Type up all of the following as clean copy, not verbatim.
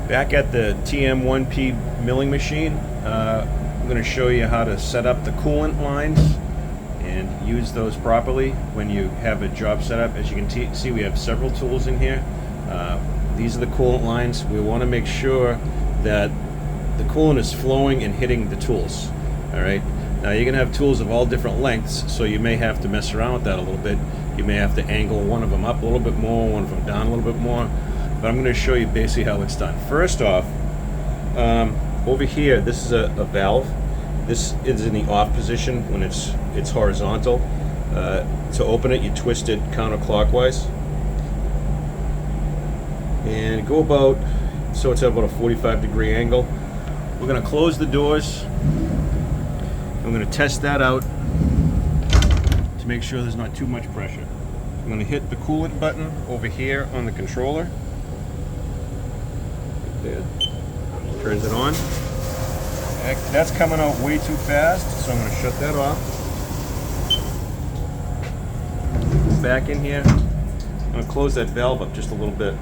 Back at the TM1P milling machine, I'm going to show you how to set up the coolant lines and use those properly when you have a job set up. As you can see, we have several tools in here. These are the coolant lines. We want to make sure that the coolant is flowing and hitting the tools. All right. Now you're going to have tools of all different lengths, so you may have to mess around with that a little bit. You may have to angle one of them up a little bit more, one of them down a little bit more. But I'm going to show you basically how it's done. First off, over here, this is a valve. This is in the off position when it's horizontal. To open it, you twist it counterclockwise and go about, so it's at about a 45-degree angle. We're going to close the doors. I'm going to test that out to make sure there's not too much pressure. I'm going to hit the coolant button over here on the controller. There. Turns it on. That's coming out way too fast, so I'm going to shut that off. Back in here. I'm going to close that valve up just a little bit,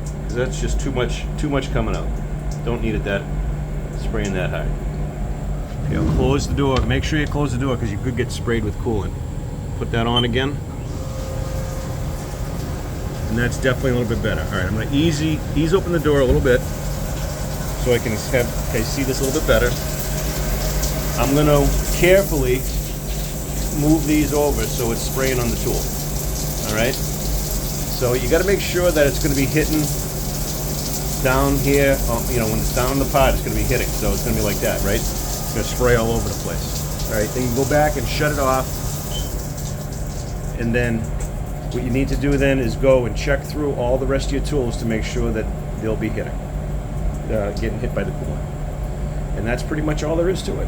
because that's just too much coming out. Don't need it that spraying that high. Okay, I'll close the door. Make sure you close the door because you could get sprayed with coolant. Put that on again. And that's definitely a little bit better. All right, I'm going to ease open the door a little bit so I can see this a little bit better. I'm going to carefully move these over so it's spraying on the tool. All right? So you got to make sure that it's going to be hitting down here. When it's down the pot, it's going to be hitting. So it's going to be like that, right? It's going to spray all over the place. All right, then you go back and shut it off. And then what you need to do then is go and check through all the rest of your tools to make sure that they'll be getting hit by the coolant. And that's pretty much all there is to it.